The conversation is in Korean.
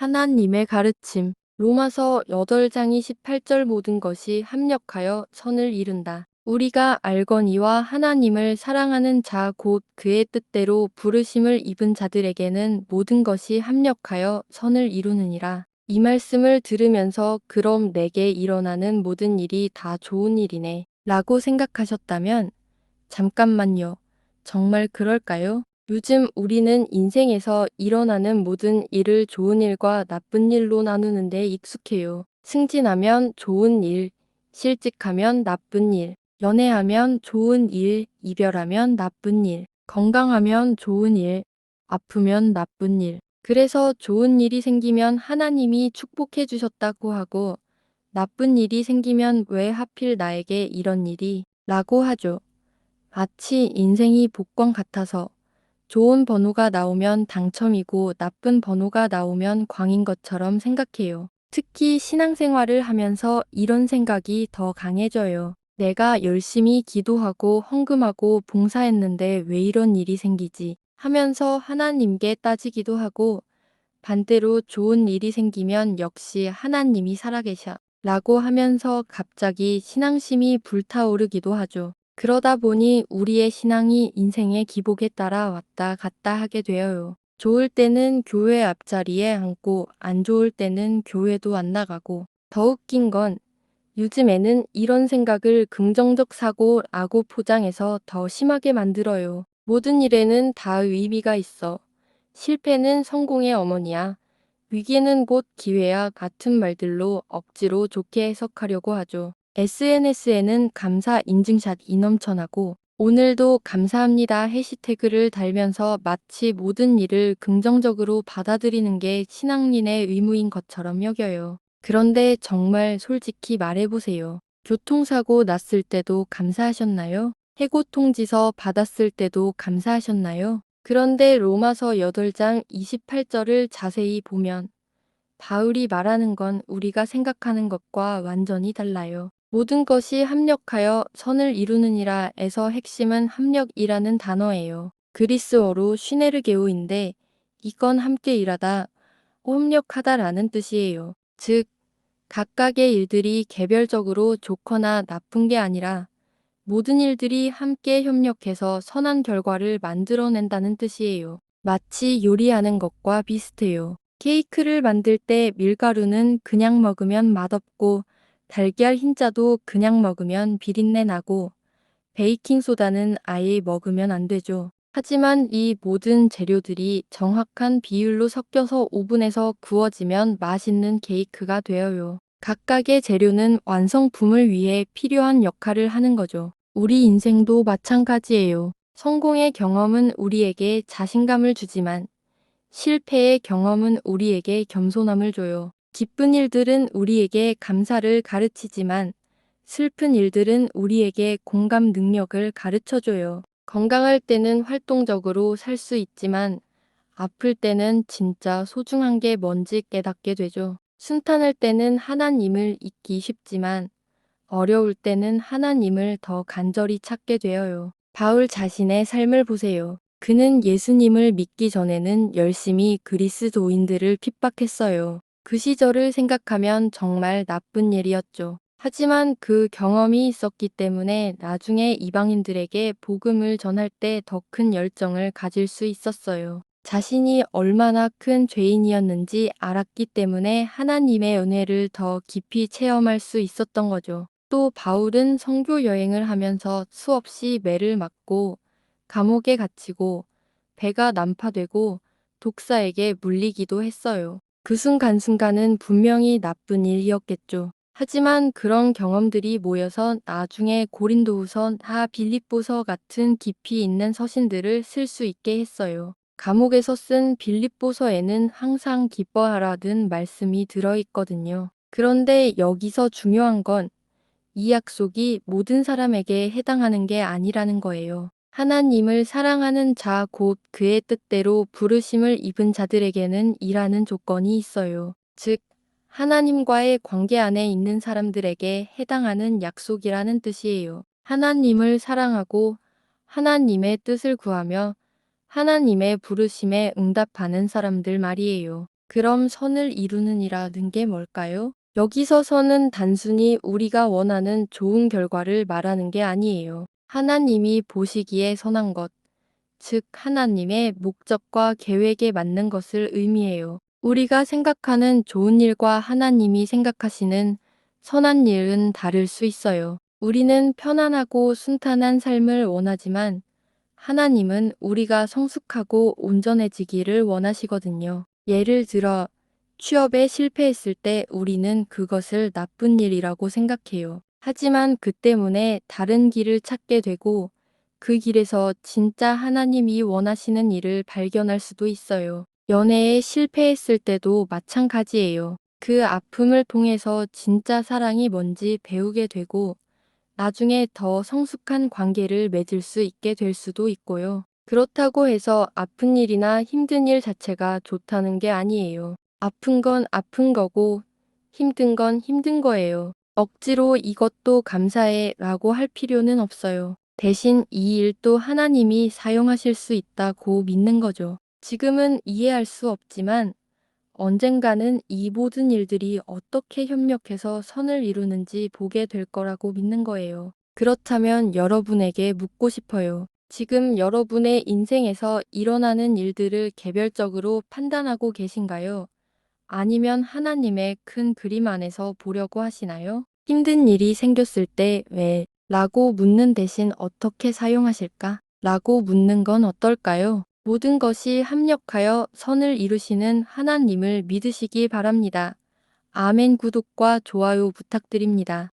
하나님의 가르침. 로마서 8장 28절 모든 것이 합력하여 선을 이룬다. 우리가 알거니와 하나님을 사랑하는 자 곧 그의 뜻대로 부르심을 입은 자들에게는 모든 것이 합력하여 선을 이루느니라. 이 말씀을 들으면서 그럼 내게 일어나는 모든 일이 다 좋은 일이네 라고 생각하셨다면 잠깐만요. 정말 그럴까요? 요즘 우리는 인생에서 일어나는 모든 일을 좋은 일과 나쁜 일로 나누는 데 익숙해요. 승진하면 좋은 일, 실직하면 나쁜 일, 연애하면 좋은 일, 이별하면 나쁜 일, 건강하면 좋은 일, 아프면 나쁜 일. 그래서 좋은 일이 생기면 하나님이 축복해 주셨다고 하고 나쁜 일이 생기면 왜 하필 나에게 이런 일이? 라고 하죠. 마치 인생이 복권 같아서 좋은 번호가 나오면 당첨이고 나쁜 번호가 나오면 광인 것처럼 생각해요. 특히 신앙생활을 하면서 이런 생각이 더 강해져요. 내가 열심히 기도하고 헌금하고 봉사했는데 왜 이런 일이 생기지? 하면서 하나님께 따지기도 하고 반대로 좋은 일이 생기면 역시 하나님이 살아계셔 라고 하면서 갑자기 신앙심이 불타오르기도 하죠. 그러다 보니 우리의 신앙이 인생의 기복에 따라 왔다 갔다 하게 되어요. 좋을 때는 교회 앞자리에 앉고 안 좋을 때는 교회도 안 나가고 더 웃긴 건 요즘에는 이런 생각을 긍정적 사고라고 포장해서 더 심하게 만들어요. 모든 일에는 다 의미가 있어. 실패는 성공의 어머니야. 위기는 곧 기회야 같은 말들로 억지로 좋게 해석하려고 하죠. SNS에는 감사 인증샷이 넘쳐나고 오늘도 감사합니다 해시태그를 달면서 마치 모든 일을 긍정적으로 받아들이는 게 신앙인의 의무인 것처럼 여겨요. 그런데 정말 솔직히 말해보세요. 교통사고 났을 때도 감사하셨나요? 해고 통지서 받았을 때도 감사하셨나요? 그런데 로마서 8장 28절을 자세히 보면 바울이 말하는 건 우리가 생각하는 것과 완전히 달라요. 모든 것이 합력하여 선을 이루느니라에서 핵심은 합력이라는 단어예요. 그리스어로 쉬네르게오인데 이건 함께 일하다, 협력하다라는 뜻이에요. 즉, 각각의 일들이 개별적으로 좋거나 나쁜 게 아니라 모든 일들이 함께 협력해서 선한 결과를 만들어낸다는 뜻이에요. 마치 요리하는 것과 비슷해요. 케이크를 만들 때 밀가루는 그냥 먹으면 맛없고 달걀 흰자도 그냥 먹으면 비린내 나고 베이킹소다는 아예 먹으면 안 되죠. 하지만 이 모든 재료들이 정확한 비율로 섞여서 오븐에서 구워지면 맛있는 케이크가 되어요. 각각의 재료는 완성품을 위해 필요한 역할을 하는 거죠. 우리 인생도 마찬가지예요. 성공의 경험은 우리에게 자신감을 주지만 실패의 경험은 우리에게 겸손함을 줘요. 기쁜 일들은 우리에게 감사를 가르치지만 슬픈 일들은 우리에게 공감 능력을 가르쳐줘요. 건강할 때는 활동적으로 살 수 있지만 아플 때는 진짜 소중한 게 뭔지 깨닫게 되죠. 순탄할 때는 하나님을 잊기 쉽지만 어려울 때는 하나님을 더 간절히 찾게 되어요. 바울 자신의 삶을 보세요. 그는 예수님을 믿기 전에는 열심히 그리스도인들을 핍박했어요. 그 시절을 생각하면 정말 나쁜 일이었죠. 하지만 그 경험이 있었기 때문에 나중에 이방인들에게 복음을 전할 때 더 큰 열정을 가질 수 있었어요. 자신이 얼마나 큰 죄인이었는지 알았기 때문에 하나님의 은혜를 더 깊이 체험할 수 있었던 거죠. 또 바울은 선교 여행을 하면서 수없이 매를 맞고 감옥에 갇히고 배가 난파되고 독사에게 물리기도 했어요. 그 순간순간은 분명히 나쁜 일이었겠죠. 하지만 그런 경험들이 모여서 나중에 고린도후서, 빌립보서 같은 깊이 있는 서신들을 쓸 수 있게 했어요. 감옥에서 쓴 빌립보서에는 항상 기뻐하라는 말씀이 들어있거든요. 그런데 여기서 중요한 건 이 약속이 모든 사람에게 해당하는 게 아니라는 거예요. 하나님을 사랑하는 자 곧 그의 뜻대로 부르심을 입은 자들에게는 이라는 조건이 있어요. 즉, 하나님과의 관계 안에 있는 사람들에게 해당하는 약속이라는 뜻이에요. 하나님을 사랑하고 하나님의 뜻을 구하며 하나님의 부르심에 응답하는 사람들 말이에요. 그럼 선을 이루는이라는 게 뭘까요? 여기서 선은 단순히 우리가 원하는 좋은 결과를 말하는 게 아니에요. 하나님이 보시기에 선한 것, 즉 하나님의 목적과 계획에 맞는 것을 의미해요. 우리가 생각하는 좋은 일과 하나님이 생각하시는 선한 일은 다를 수 있어요. 우리는 편안하고 순탄한 삶을 원하지만 하나님은 우리가 성숙하고 온전해지기를 원하시거든요. 예를 들어 취업에 실패했을 때 우리는 그것을 나쁜 일이라고 생각해요. 하지만 그 때문에 다른 길을 찾게 되고 그 길에서 진짜 하나님이 원하시는 일을 발견할 수도 있어요. 연애에 실패했을 때도 마찬가지예요. 그 아픔을 통해서 진짜 사랑이 뭔지 배우게 되고 나중에 더 성숙한 관계를 맺을 수 있게 될 수도 있고요. 그렇다고 해서 아픈 일이나 힘든 일 자체가 좋다는 게 아니에요. 아픈 건 아픈 거고 힘든 건 힘든 거예요. 억지로 이것도 감사해 라고 할 필요는 없어요. 대신 이 일도 하나님이 사용하실 수 있다고 믿는 거죠. 지금은 이해할 수 없지만 언젠가는 이 모든 일들이 어떻게 협력해서 선을 이루는지 보게 될 거라고 믿는 거예요. 그렇다면 여러분에게 묻고 싶어요. 지금 여러분의 인생에서 일어나는 일들을 개별적으로 판단하고 계신가요? 아니면 하나님의 큰 그림 안에서 보려고 하시나요? 힘든 일이 생겼을 때 왜? 라고 묻는 대신 어떻게 사용하실까? 라고 묻는 건 어떨까요? 모든 것이 합력하여 선을 이루시는 하나님을 믿으시기 바랍니다. 아멘. 구독과 좋아요 부탁드립니다.